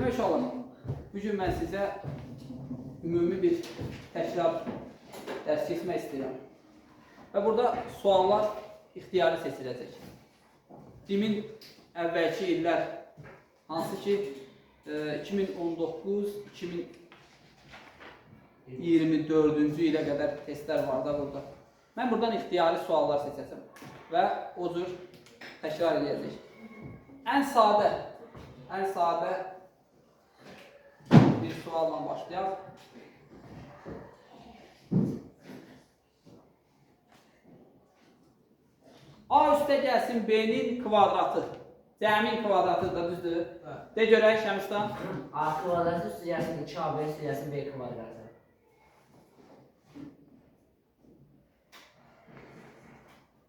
Demək uşaqlar, bugün mən sizə ümumi bir təkrar dərs keçmək istəyirəm. Və burada suallar ixtiyari seçiləcək. Dimin əvvəlki illər, hansı ki 2019-2024-cü ilə qədər testlər var da burada. Mən buradan ixtiyari suallar seçəcəm və o cür təkrar edəcək. Ən sadə bir sualla başlayaq. A üstə gəlsin B-nin kvadratı. Cəmin kvadratı da düzdür. De görək Şəmistan. A kvadratı üstə gəlsin 2AB üstə gəlsin B kvadratı.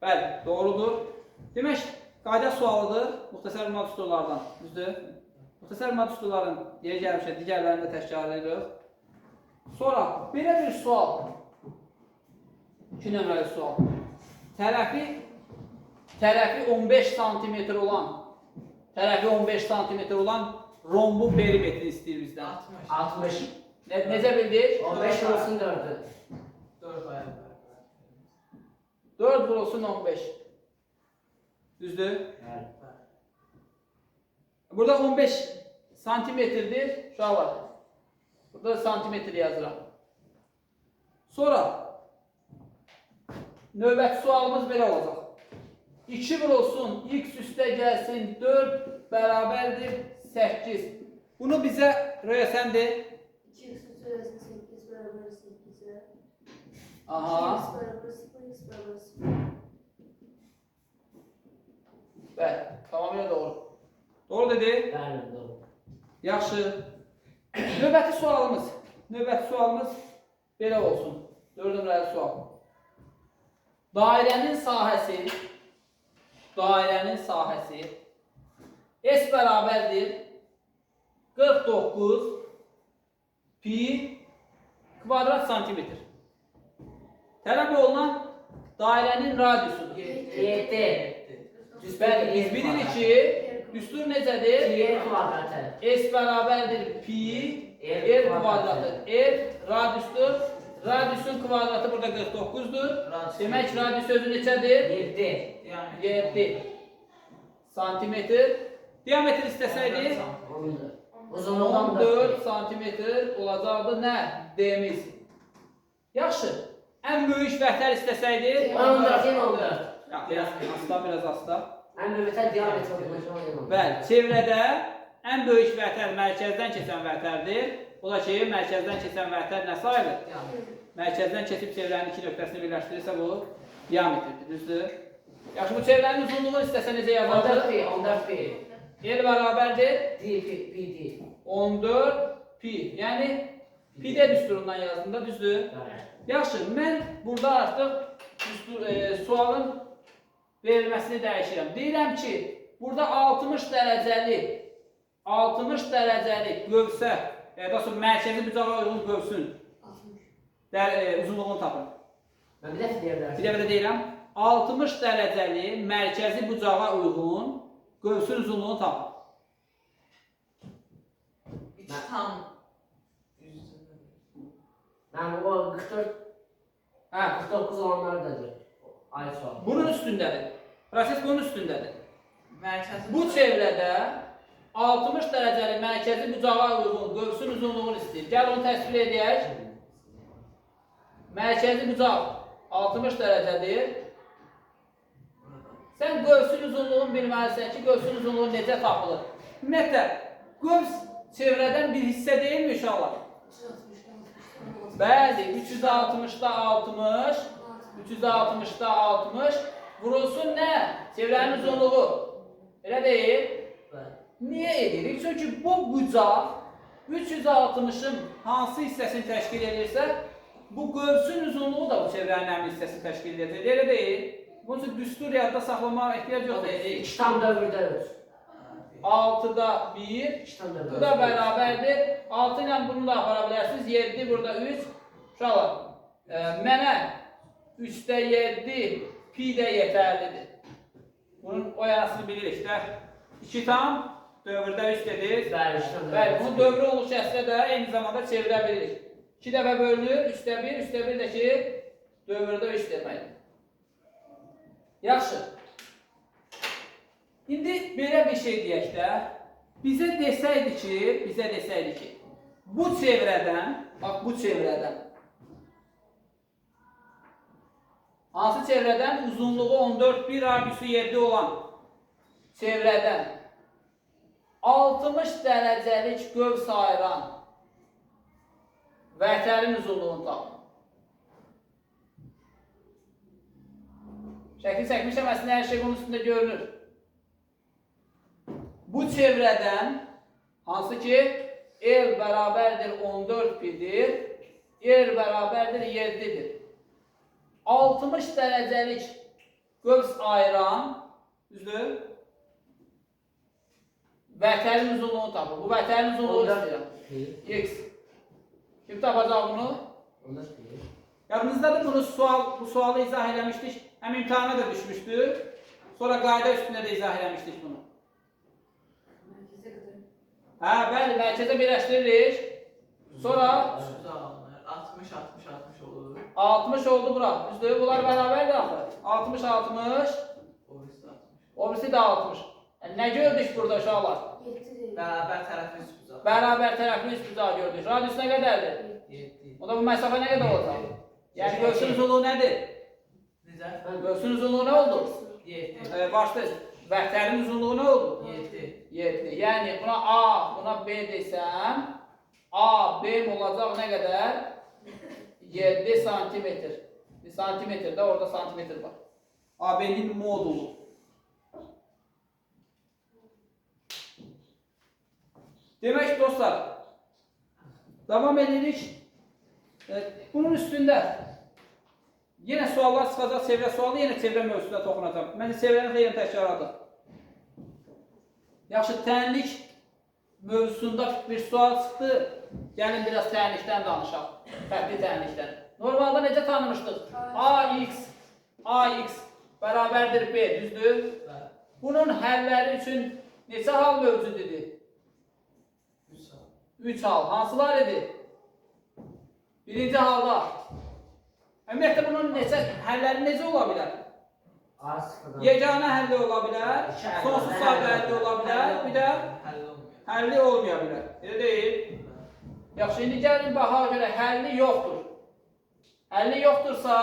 Bəli, doğrudur. Demək, qayda sualıdır müxtəsər madüsturlardan. Düzdür? Müxtəsər madüsturların yeri gəlmişə digərlərini də təşkil edirik. Sonra belə bir sual. 2 nömrəli sual. Tərəfi 15 cm olan rombun perimetrini istəyir bizdən. 60. Necə bildik? 15 olsun 4'ü. 4 vurulsun 15. Düzdür? Evet. Burada 15 santimetrdir. Şu an var. Burada santimetr yazıram. Sonra növbəti sualımız belə olacaq. 2 vurulsun x üstə gəlsin 4 bərabərdir 8. Bunu bizə röyəsəndir. 2x üstə gəlsin 8 bərabər 8'e. Aha. 2x bərabər 0, x bərabər 0. Bəli, tamamilə doğru. Doğru dedi? Bəli, doğru. Yaxşı. Növbəti sualımız belə olsun. 4 nömrəli sual. Dairənin sahəsi S bərabərdir 49 pi kvadrat santimetr. Tələb olunan dairənin radiusudur. 7. Bəli, biz bilirik ki, düstur necədir? Y kvadratı. S bərabərdir pi R kvadratı. R radiusdur. Radiusun kvadratı burada 49'dur. Demək radius sözü neçədir? 7 santimetr. Diametr istəsəydi 14 santimetr olacaqdı nə? D'miz. Yaxşı. Ən böyük vəhtər istəsəydi 14. biraz asta. Ən böyük vəhtər diametr olacaq. Bəli, çevrədə ən böyük vəhtər mərkəzdən keçən vəhtərdir. O da ki, mərkəzdən keçən vəhtər nə sayılır? Mərkəzdən keçib çevrənin iki nöqtəsini birləşdirirsə bu diametrdir, düzdür? Yaxşı, bu çevrənin uzunluğunu istəsə necə yazardı? 14 pi. L bərabərdir? Pi. 14 pi. Yəni, pi də düsturundan yazdığında düzdür? Yaxşı, mən burada artıq sualın verilməsini dəyişirəm. Deyirəm ki, burada 60 dərəcəli qövsə, mərkəzi bucağa uyğun qövsün uzunluğunu tapın. Mən bir dəfə deyirəm. Bir dəfə də deyirəm, 60 dərəcəli mərkəzi bucağa uyğun qövsün uzunluğunu tapın. 3 tam Mən o 49 olanlardadır. Ay sual. Bunun üstündədir. Proses bunun üstündədir. mərkəzi Bu çevrədə 60 dərəcəli mərkəzi bucağa uyğun qövsün uzunluğunu istəyir. Gəl onu təsvir edək. Mərkəzi bucaq 60 dərəcədir. Sən qövsün uzunluğunu bilməlisən ki, qövsün uzunluğu necə tapılır? Ümumiyyətlə, qövs çevrədən bir hissə deyilmi uşaqlar? 360'dan Bəli, 360'da 60, 360'da 60 vurulsun nə? Çevrənin uzunluğu. Elə deyil? Niyə edirik? Çünki bu bucaq 360'ın hansı hissəsini təşkil edirsə, bu qövsün uzunluğu da bu çevrənin həmin hissəsini təşkil edəcək. Elə deyil? Bunun üçün düstur yadda saxlamağa ehtiyac yoxdur. 2 tam 4'də 3. 6'da 1, 2 tam 4'də bu da bərabərdir. 6 ilə bunu da apara bilərsiniz. 7, burada 3. Uşaqlar, mənə 3'də 7 pi də yetərlidir. Bunun o yarasını bilirik də. 2 tam dövrdə 3 dediniz. Bəli, işte. Bəli, bunu dövrü oluş əsrə də eyni zamanda çevirə bilirik. 2 dəfə bölünür, 3də 1, 3də 1 də ki, dövrdə 3 deməkdir. Yaxşı. İndi belə bir şey deyək də, bizə desəydi ki, bu çevrədən, bax bu çevrədən, hansı çevrədən uzunluğu 14, 1 radiusu 7 olan çevrədən 60 dərəcəlik qövs ayıran vətərin uzunluğunu tapın. Şəkil çəkmişəm, əslində hər şey bunun üstündə görünür. Bu çevrədən, hansı ki, L bərabərdir 14 pidir, R bərabərdir 7'dir. 60 dərəcəlik qövs ayıran, düzdür, vətərin uzunluğunu tapın. Bu vətərin uzunluğu istəyirəm. X. Kim tapacaq bunu? Yadınızdadır, bu sualı izah eləmişdik. Həm imtihana da düşmüşdür. Sonra qayda üstündə də izah eləmişdik bunu. Merkeze kadar. Hə, bəli, mərkəzə birləşdiririk. Sonra 60, 60, 60 olur. 60 oldu bura. Düzdür, bunlar bərabərdir axı. 60, 60. O birisi də 60. Nə gördük burada uşaqlar? 7 değil. Bərabər tərəfli üst bucaq. Bərabər tərəfli üst bucağı gördük. Radius nə qədərdir? 7. O da bu məsafə nə qədər olacaq? Yəni qövsün uzunluğu nədir? Necə? Qövsün uzunluğu nə oldu? 7. Başlayız. Vətərin uzunluğu nə oldu? 7. 7. Yəni buna A, buna B desəm, A, B olacaq nə qədər? 7 santimetr. Santimetrdə orada santimetr var. AB-nin modulu. Demək dostlar, davam edirik. Bunun üstündə yenə suallar çıxacaq, çevrə sualı, yenə çevrə mövzusuna toxunacaq. Məncə çevrənin xeyrin təkrarıdır. Yaxşı, tənlik mövzusunda bir sual çıxdı. Gəlin biraz tənlikdən danışaq. Fərqli tənlikdən. Normalda necə tanımışdıq? AX bərabərdir B, düzdür? Bunun həlləri üçün neçə hal mövcud idi? 3 hal. Hansılar idi? Birinci halda. Ümumiyyətlə bunun həlləri necə ola bilər? Yeganə həlli ola bilər, sonsuz sayda həlli ola bilər, bir də həlli olmaya bilər. Elə deyil. Yaxşı, indi gəlin baxağa görə həlli yoxdur. Həlli yoxdursa,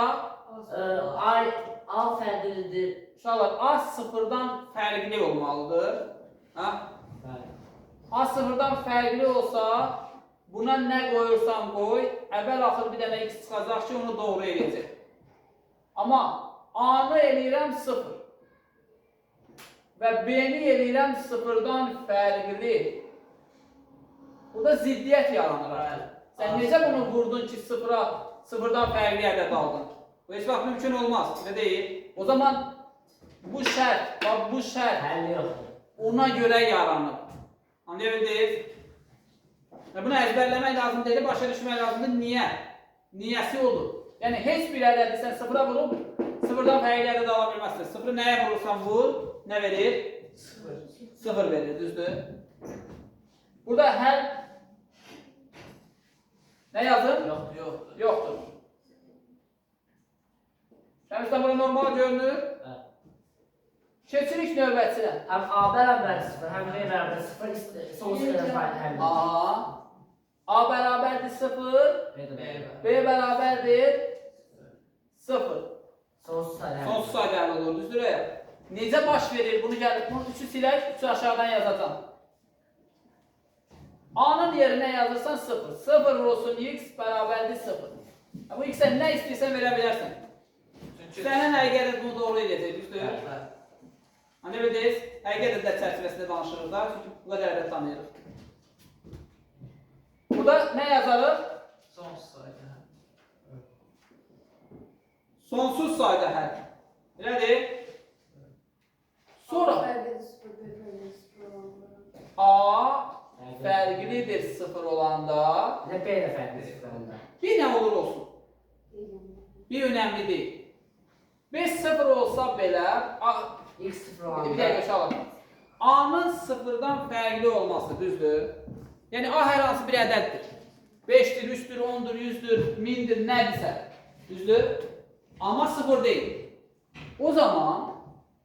A fərqlidir. uşaqlar, A sıfırdan fərqli olmalıdır. A sıfırdan fərqli olsa, buna nə qoyursan qoy, əvvəl-axır bir dənə x çıxacaq ki, onu doğru eləyəcək. Amma A-nı eləyirəm 0 və B-ni eləyirəm sıfırdan fərqli. Burada ziddiyyət yaranır. Sən necə bunu vurdun ki, sıfırdan fərqli ədəd aldın? Bu heç vaxt mümkün olmaz, elə deyil. O zaman bu şərt Həlli yoxdur. ona görə yaranır. Anlaya bildiniz? Bunu əzbərləmək lazım deyil, başa düşmək lazımdır. Niyə? Niyəsi odur. Yəni, heç bir ədədi sən sıfıra vurub, sıfırdan fərqli ədəd ala bilməzsən. Sıfırı nəyə vurursan vur, nə verir? Sıfır verir, düzdür? Burada həll nə yazın? Yoxdur. Yoxdur. Şəmişdən bura normal görünür. Keçirik növbətinə. Həm A bərabər 0, həm B bərabər 0, sonsuz qədər həlli. A bərabərdir 0, B bərabərdir 0. Sonsuz sayda həlli. Sonsuz sayda həlli olur, düzdür? Necə baş verir? Bunu gəlib, bunu 3'ü silək, 3'ü aşağıdan yazacağım. A'nın yerinə yazırsan 0. 0 olsun x bərabərdir 0. Bu x'ə nə istəyirsən verə bilərsən. Sənin həqiqətən bunu doğru edəcək, düzdür? Hani bilirsiniz, həqiqət ədəd çərçivəsində danışırıq da, çünki bu qədər ədəd tanıyırıq. Burada nə yazarıq? Sonsuz sayda həll. Sonsuz sayda həll. Elədir? Sonra A fərqlidir 0 olanda, Nə B ilə fərqlidir 0 olanda. bir nə olur olsun. Bir önəmli deyil. 5 0 olsa belə, X 0 bir olanda. dəqiqə çalalım. A-nın sıfırdan fərqli olması, düzdür? Yəni A hər hansı bir ədəddir. 5-dir, 3-dür, 10-dur, 100-dür, 1000-dir, nədirsə, düzdür? Amma sıfır deyil. O zaman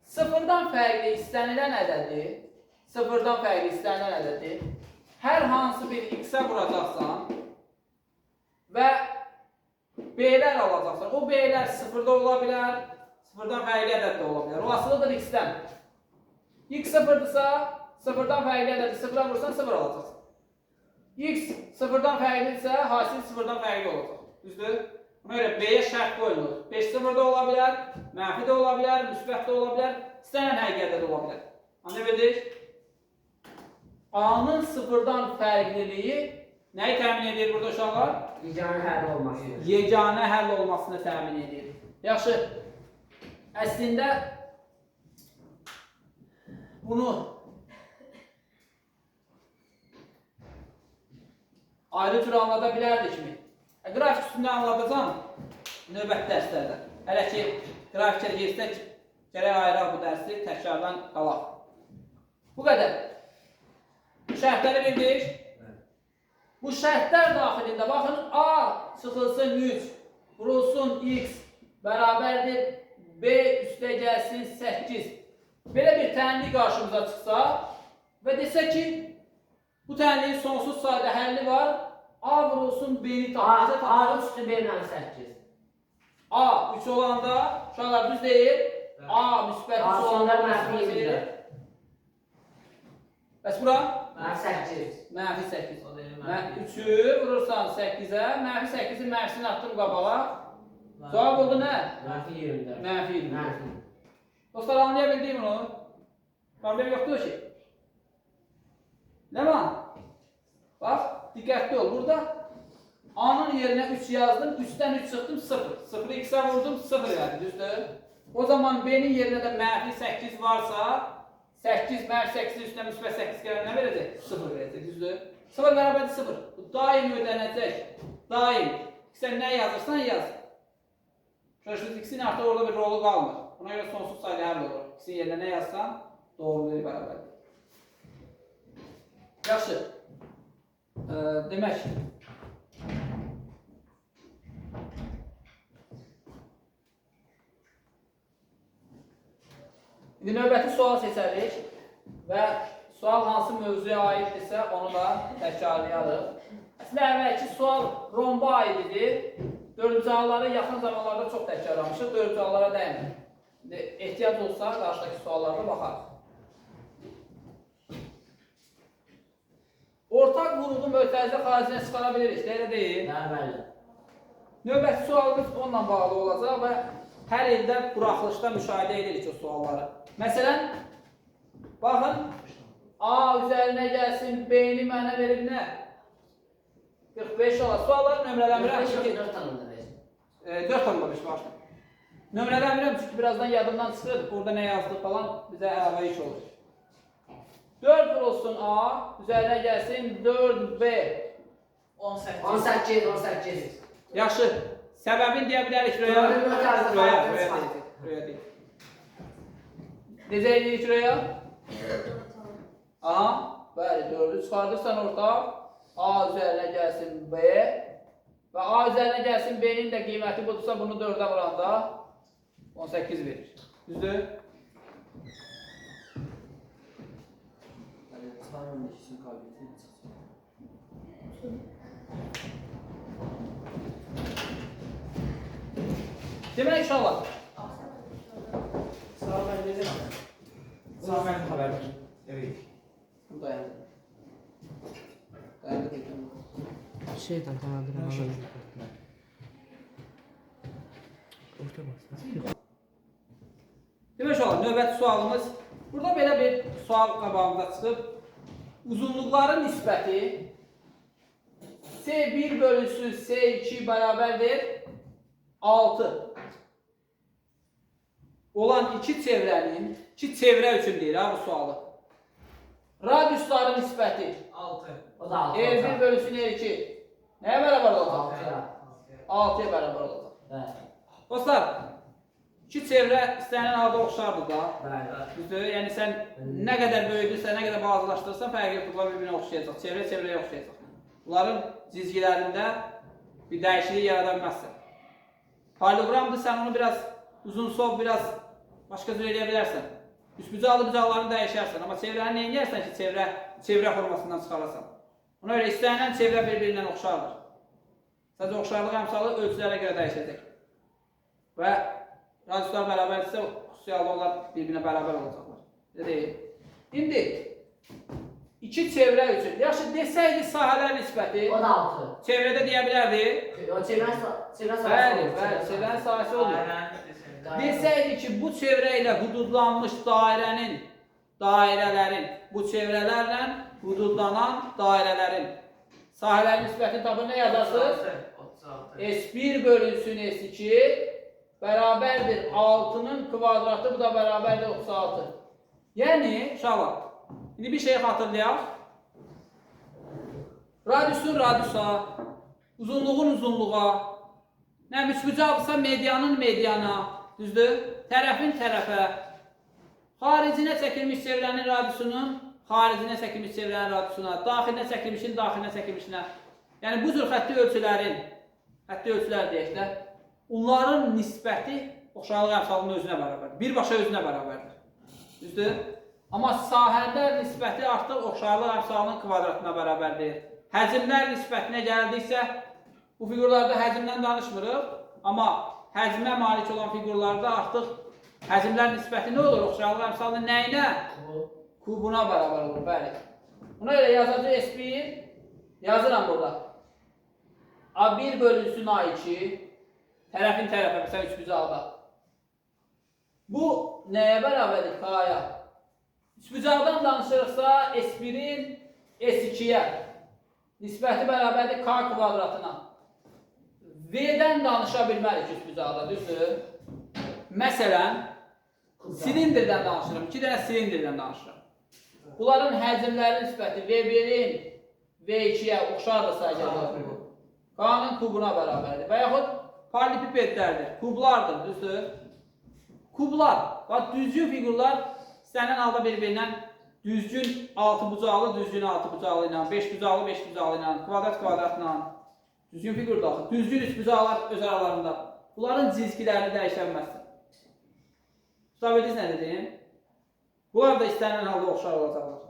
sıfırdan fərqli istənilən ədədi hər hansı bir x-ə vuracaqsan və b-lər alacaqsan. O b-lər sıfırda ola bilər, sıfırdan fərqli ədəd də ola bilər. O asılıdır x-dən. X sıfırdırsa, sıfırdan fərqli ədədi sıfıra vursan, sıfır alacaqsan. X sıfırdan fərqlidirsə, hasil sıfırdan fərqli olacaq. Düzdür? Buna görə b-yə şərt qoyulur. 5 sıfırda ola bilər, mənfi də ola bilər, müsbət də ola bilər, istənilən həqiqətdə də ola bilər. Anlaya bildik? A-nın sıfırdan fərqliliyi nəyi təmin edir burada uşaqlar? Yeganə həll olması. Yeganə həll olmasını təmin edir. Yaxşı, əslində bunu ayrı tür anlada bilərdikmi? Qrafik üstündə anladacam növbəti dərslərdə. Hələ ki, grafikə geçsək, gərək ayıraq bu dərsi, təkrardan qalaq. Bu qədər. Şərtləri bildik. Bu şərtlər daxilində baxın, A çıxılsın 3, vurulsun x bərabərdir b üstə gəlsin 8. Belə bir tənlik qarşımıza çıxsa və desə ki, bu tənliyin sonsuz sayda həlli var, A vurulsun b-ni tapacaq. A üstü b-lə 8. A 3 olanda, uşaqlar düz deyil, A müsbət 3 olanda mənfi 7-dir. Bəs bura? Mənfi 8. Mənfi 8. O deyil, 3-ü vurursan 8-ə, mənfi 8-in mənfisini atdım qabağa. Cavab oldu nə? Mənfi 24. Mənfi 24. Mənfi. Dostlar, anlaya bildik bunu? Problem yoxdur ki. Nə var? Bax, diqqətli ol. Burada A-nın yerinə 3 yazdım, 3-dən 3 çıxdım, 0. 0-ı x-ə vurdum, 0 verdi, düzdür? O zaman b-nin yerinə də mənfi 8 varsa, 8 mənfi 8 üstünə müsbət 8 gələn nə verəcək? 0 verəcək, düzdür? 0 bərabərdir 0. Bu daim ödənəcək. Daim. Sən nə yazırsan yaz. Şöyle x-in artıq orada bir rolu qalmır. Buna görə sonsuz sayda həll olur. X-in yerinə nə yazsan, doğruluğu bərabərdir. Yaxşı. Demək. İndi növbəti sual seçərik və sual hansı mövzuya aiddirsə onu da təkrarlayalım. Əslində əvvəlki sual romba aid idi. Dördüncü halları yaxın zamanlarda çox təkrarlamışıq. Dördüncü hallara dəymir. Ehtiyac olsa qarşıdakı suallarda baxarıq. Ortaq vuruğu mötərizə xaricinə çıxara bilirik, elə deyil. Bəli. Növbəti sualımız onunla bağlı olacaq və hər ildə buraxılışda müşahidə edirik o sualları. Məsələn, baxın, A üzərinə gəlsin, B-ni mənə verib nə? 45 olar. Sualları nömrələmirəm. 4 tanımda verir. 4 tanımda başlayın. Nömrələmirəm çünki birazdan yadımdan çıxır. Burada nə yazdıq falan bizə əlavə iş olur. 4 vurulsun A, üzərinə gəlsin 4B. 18. Yaxşı, səbəbini deyə bilərik röya. Röya deyil. Necə edirik röya? Aha, bəli, 4-ü çıxardırsan ortaq. A üzərinə gəlsin B. Və A üzərinə gəlsin B-nin də qiyməti budursa bunu 4-ə vuranda 18 verir. Düzdür? Demək inşallah. Sağ ol, ben dedim. Sağ ol, ben haber ver. Evet. Bu dayandı. Dayandı dedim. Şeyden tamamdır. Demək inşallah növbəti sualımız. Burada belə bir sual qabağımıza çıxıb. Uzunluqların nisbəti S1 bölünsün S2 bərabərdir 6 olan iki çevrənin, iki çevrə üçün deyir ha bu sualı. Radiusların nisbəti 6. O da 6. R1 bölünsün R2 nəyə bərabər olacaq? 6'ya. 6'ya bərabər olacaq. Evet. Dostlar, İki çevrə istənilən halda oxşardır da. Bəli. Düzdür? Yəni sən nə qədər böyüdürsən, nə qədər balacalaşdırırsan, fərqli tutulma bir-birinə oxşayacaq. Çevrə çevrəyə oxşayacaq. Bunların cizgilərində bir dəyişiklik yarada bilməzsən. Paralelogramdır, sən onu biraz uzun sol, biraz başqa cür edə bilərsən. Üçbucaqlı bucaqlarını dəyişərsən, amma çevrəni nə edərsən ki, çevrə formasından çıxarasan. Ona görə istənilən çevrə bir-birindən oxşardır. Sadəcə oxşarlıq əmsalı ölçülərə görə dəyişəcək. Və radiuslar bərabərdirsə, xüsusi halda onlar bir-birinə bərabər olacaqlar. Belə deyil. İndi iki çevrə üçün. Yaxşı, desəydi sahələr nisbəti. O da 6. Çevrədə deyə bilərdi. O çevrə Bəli, çevrənin sahəsi olur. Desəydi ki, bu çevrə ilə hududlanmış dairələrin, bu çevrələrlə hududlanan dairələrin sahələr nisbətini tapır, nə yazarsınız? S1 bölünsün S2 bərabərdir 6-nın kvadratı, bu da bərabərdir 36. Yəni, uşaqlar, indi bir şey xatırlayaq. Radiusun radiusa, uzunluğun uzunluğa, üçbucaqdırsa medianın mediana, düzdür? Tərəfin tərəfə, xaricinə çəkilmiş çevrənin radiusunun xaricinə çəkilmiş çevrənin radiusuna, daxilinə çəkilmişin daxilinə çəkilmişinə. Yəni, bu cür xətti ölçülər deyək də, onların nisbəti oxşarlıq əmsalının özünə bərabərdir. Birbaşa özünə bərabərdir. Düzdür? Amma sahələr nisbəti artıq oxşarlıq əmsalının kvadratına bərabərdir. Həcmlər nisbətinə gəldiksə, bu fiqurlarda həcmdən danışmırıq, amma həcmə malik olan fiqurlarda artıq həcmlər nisbəti nə olur? Oxşarlıq əmsalının nəyinə? Kubuna bərabər olur, bəli. Buna görə yazacaq S1, yazıram burada. A1 bölünsün A2, tərəfin tərəfə, məsələn, üçbucaqda. Bu nəyə bərabərdir? K-ya. Üçbucaqdan danışırıqsa, S1-in S2-yə nisbəti bərabərdir K kvadratına. V-dən danışa bilmərik üçbucaqda, düzdür? Məsələn, silindirdən danışırım, 2 dənə silindirdən danışırım. Bunların həcmləri nisbəti V1-in V2-yə oxşardırsa, K-nın kubuna bərabərdir. Və yaxud paralelipipedlərdir, kublardır, düzdür? Kublar, düzgün fiqurlar istənilən halda bir-birindən düzgün 6 bucaqlı, düzgün 6 bucaqlı ilə, 5 bucaqlı, 5 bucaqlı ilə, kvadrat kvadratla, düzgün fiqur daxil, düzgün üç bucaqlar öz aralarında. Bunların cizgilərini dəyişə bilməzsən. Tuta bildiniz nə dedim? Bunlar da istənilən halda oxşar olacaqlar.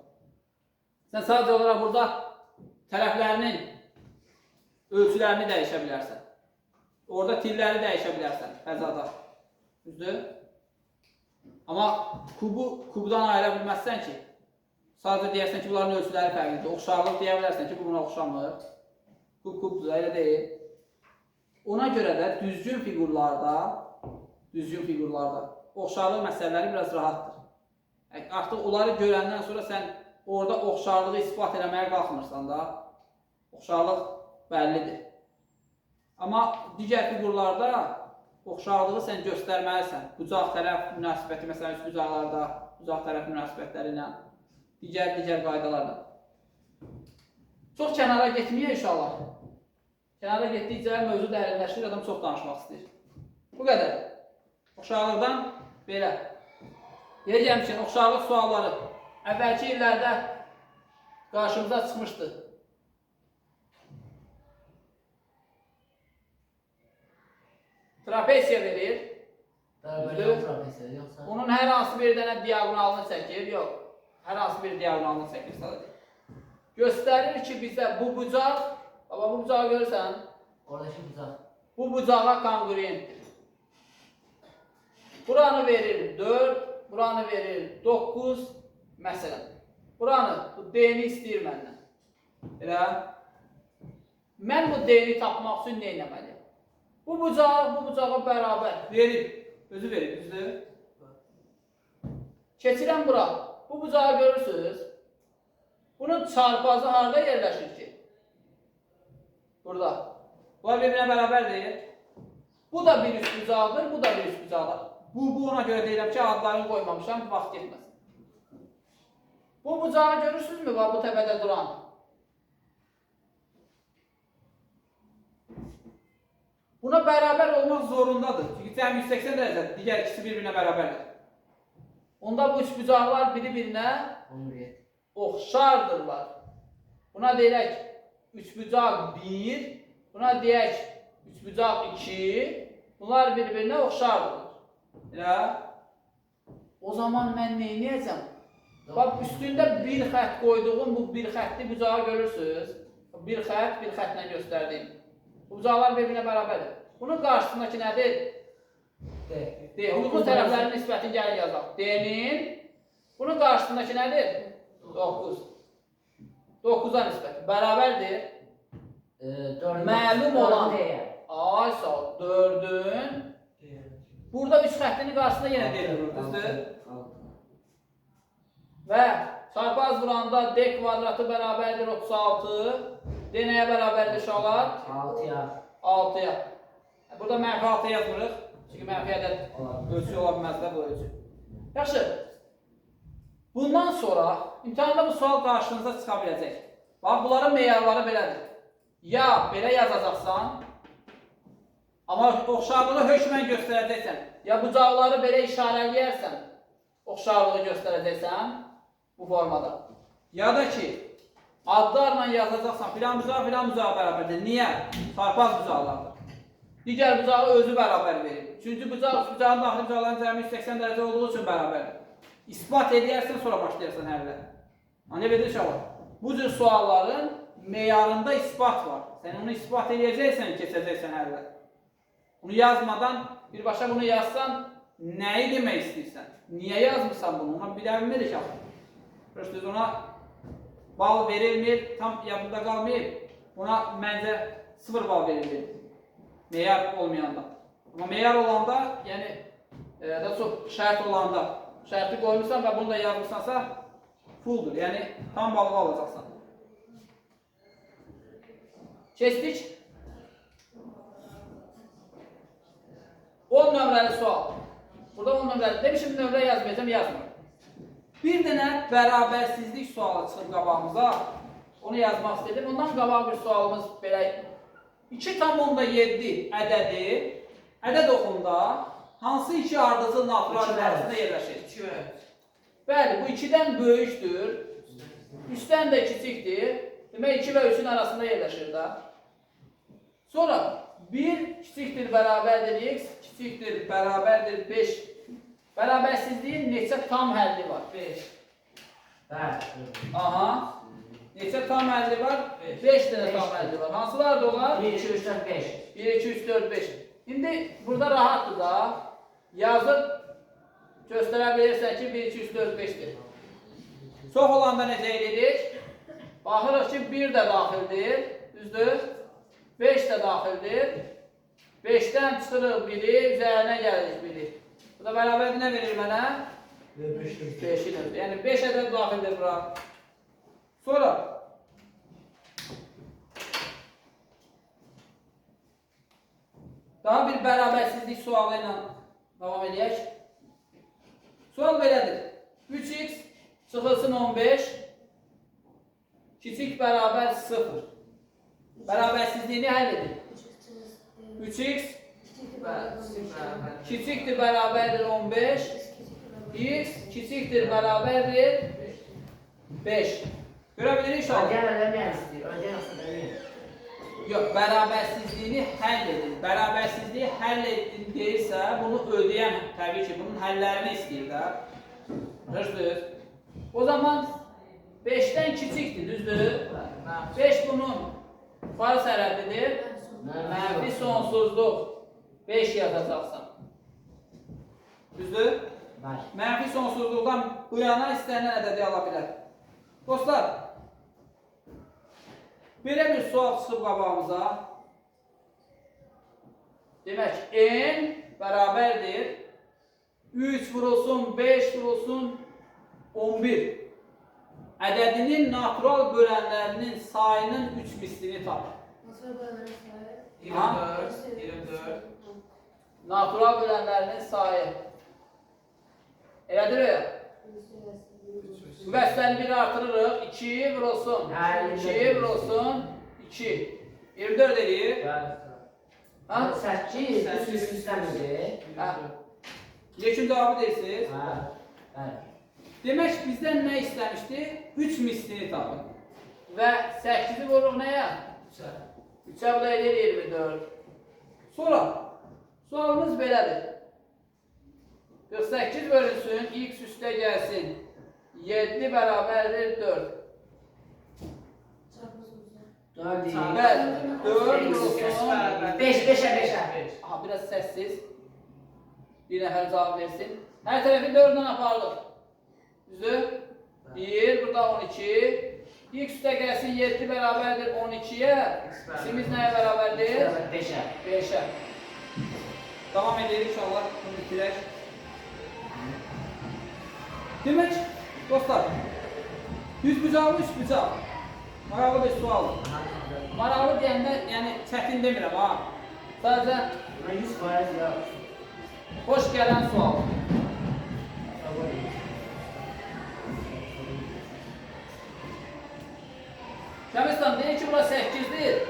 Sən sadəcə olaraq burada tərəflərinin ölçülərini dəyişə bilərsən. Orada tilləri dəyişə bilərsən, fəzada. Düzdür? Amma kubdan ayıra bilməzsən ki, sadəcə deyərsən ki, bunların ölçüləri fərqlidir. Oxşarlıq deyə bilərsən ki, bu buna oxşamır. Kubdur, elə deyil. Ona görə də düzgün fiqurlarda oxşarlıq məsələləri biraz rahatdır. Artıq onları görəndən sonra sən orada oxşarlığı ispat eləməyə qalxmırsan da, oxşarlıq bəllidir. Amma digər fiqurlarda oxşarlığı sən göstərməlisən. Bucaq tərəf münasibəti, məsələn, üç bucaqlarda, bucaq tərəf münasibətləri ilə, digər qaydalarla. Çox kənara getməyək inşallah. Kənara getdikcə mövzu dərinləşir, adam çox danışmaq istəyir. Bu qədər. Oxşarlıqdan belə. Deyəcəm ki, oxşarlıq sualları əvvəlki illərdə qarşımıza çıxmışdı. Trapesiya verir. Onun hər hansı bir dənə diagonalını çəkir, yox. Hər hansı bir diagonalını çəkir sadəcə. Göstərir ki, bizə bu bucaq, baba bu bucağı görürsən? Oradakı bucaq. Bu bucağa kongruentdir. Buranı verir 4, buranı verir 9, məsələn. Buranı, bu D-ni istəyir məndən. Elə? Mən bu D-ni tapmaq üçün nə etməliyəm? Bu bucağa bərabər verib, özü verib, düzdür? Keçirəm bura. Bu bucağı görürsünüz. Bunun çarpazı harada yerləşir ki? Burada. Bunlar bir-birinə bərabərdir. Bu da bir üst bucaqdır, bu da bir üst bucaqdır. Bu ona görə deyirəm ki, adlarını qoymamışam, vaxt getməsin. Bu bucağı görürsünüzmü? Bu təpədə duran. Buna bərabər olmaq zorundadır. Çünki cəmi 180 dərəcə, digər ikisi bir-birinə bərabərdir. Onda bu üçbucaqlar biri-birinə 11. oxşardırlar. Buna deyək üçbucaq 1, buna deyək üçbucaq 2, bunlar bir-birinə oxşardırlar. Elə? O zaman mən nə edəcəm? Bax, üstündə bir xətt qoyduğum bu bir xəttli bucağı görürsünüz. Bir xəttlə göstərdiyim. Bu bucaqlar bir-birinə bərabərdir. Bunun qarşısındakı nədir? D. Uyğun tərəflərin nisbətini gəlin yazaq. D-nin bunun qarşısındakı nədir? 9. 9-a nisbəti. Bərabərdir. Məlum olan. Ay sağ ol. 4-ün. Burada 3 xəttinin qarşısında yenə D durur. Düzdür? Və çarpaz vuranda D kvadratı bərabərdir 36. D nəyə bərabərdir uşaqlar? 6'ya. 6-ya. Burada mənfi 6 yazmırıq. Çünki mənfi ədəd ölçü ola bilməz də bu ölçü. Yaxşı. Bundan sonra imtahanda bu sual qarşınıza çıxa biləcək. Bax, bunların meyarları belədir. Ya belə yazacaqsan, amma oxşarlığı hökmən göstərəcəksən. Ya bucaqları belə işarələyərsən, oxşarlığı göstərəcəksən bu formada. Ya da ki, adlarla yazacaqsan, filan bucağa bərabərdir. Niyə? Çarpaz bucaqlardır. Digər bucağı özü bərabər verir. Üçüncü bucaq, bucağın daxili bucaqların cəmi 180 dərəcə olduğu üçün bərabərdir. İspat edərsən, sonra başlayarsan həllə. Nə verir uşaqlar? Bu cür sualların meyarında ispat var. Sən onu ispat edəcəksən, keçəcəksən həllə. Bunu yazmadan, birbaşa bunu yazsan, nəyi demək istəyirsən? Niyə yazmırsan bunu? Ona bilmədik axı. Prosta ona bal verilmir, tam yadında qalmayıb. Buna məncə 0 bal verilir. Meyar olmayanda. Amma meyar olanda, yəni daha çox şərt olanda, şərti qoymuşsan və bunu da yazmışsansa fulldur. Yəni tam balı alacaqsan. Keçdik. 10 nömrəli sual. Burada 10 nömrəli. Demişim nömrə yazmayacağım, yazmıyorum. Bir dənə bərabərsizlik sualı çıxıb qabağımıza. Onu yazmaq istedim. Ondan qabaq bir sualımız belə 2,7 ədədi ədəd oxunda hansı iki ardıcıl natural arasında yerləşir? 2 və 3. Bəli, bu 2-dən böyükdür. 3-dən də kiçikdir. Demək 2 və 3-ün arasında yerləşir də. Sonra 1 kiçikdir bərabərdir x, kiçikdir bərabərdir 5. Bərabərsizliyin neçə tam həlli var? 5. Bəli. Aha. Neçə tam həlli var? 5 dənə tam həlli var. Hansılardır onlar? 1, 2, 3, 4, 5. 1, 2, 3, 4, 5. İndi burada rahatdır da. Yazıb göstərə bilirsən ki 1, 2, 3, 4, 5'dir. Çox olanda necə edirik? Baxırıq ki 1 də daxildir. Düzdür? 5 də daxildir. 5-dən çıxırıq 1'i, üzərinə gəlirik 1'i. Bu da bərabərdir nə verir mənə? 5'in. Yəni 5 ədəd daxildir bura. Sonra daha bir bərabərsizlik sualı ilə davam edək. Sual belədir. 3x çıxılsın 15 kiçik bərabər 0. Bərabərsizliyini həll edin. 3x kiçikdir bərabərdir 15. X kiçikdir bərabərdir 5. Görə bilirik inşallah. Önce öğrenmeyen istiyor. Önce nasıl öğrenmeyen? Yox, bərabərsizliyini həll edin. Bərabərsizliyi həll edin deyirsə, bunu ödəyən təbii ki, bunun həllərini istəyir də. Düzdür? O zaman 5-dən kiçikdir, düzdür? 5 bunun yuxarı sərhəddidir. Mənfi sonsuzluq 5 yazacaqsan. Düzdür? Mənfi sonsuzluqdan bu yana istənilən ədədi ala bilər. Dostlar, belə bir sual çıxıb qabağımıza. Demək, n bərabərdir 3 vurulsun, 5 vurulsun, 11. Ədədinin natural bölənlərinin sayının 3 mislini tapır. 24. Natural bölənlərinin sayı. Elədir ya? Bu vəsləri bir artırırıq. 2 vurulsun. 2 vurulsun. 2. 24 eləyir. Ha? 8 üst üstəmdir. Ha. Yekun cavabı deyirsiniz. Ha. Bəli. Demək bizdən nə istəmişdi? 3 mislini tapın. Və 8-i vururuq nəyə? 3-ə bu da edir 24. Sonra sualımız belədir. 48 bölünsün, x üstə gəlsin. 7 bərabərdir 4. Dördü. Bəli, 4 vurulsun. 5'e. Aha, biraz səssiz. Bir nəfər cavab versin. Hər tərəfi 4 ilə apardıq. Düzdür? 1, burada 12. X üstə gəlsin 7 bərabərdir 12-yə. İkimiz nəyə bərabərdir? 5'e. 5-ə. Davam edirik inşallah. Bunu bitirək. Demək, dostlar, düz bucaqlı, üst bucaq. Maraqlı bir sualdır. Maraqlı deyəndə, yəni çətin demirəm ha. Sadəcə Buna 100% yok. xoş gələn sual. Kəmistan, deyir ki, bura 8-dir.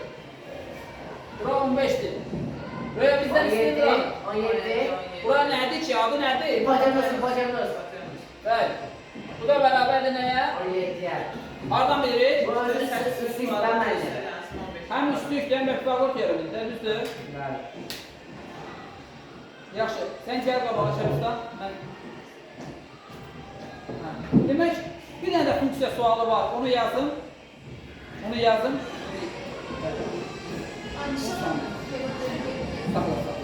Bura 15-dir. Buraya bizdən istəyir bura. 17. Bura nədir ki, adı nədir? Hipotenüs. Bəli. Bu da bərabərdir nəyə? 17'ye. Hardan bilirik? Burası üst üstəmdir. Həm üstlük, həm məfəqot yerimizdə, düzdür? Bəli. Yaxşı, sən gəl qabağa Kəmistan. Mən... Hə. Demək, bir dənə də funksiya sualı var, onu yazın. Onu yazın. Saxla, saxla.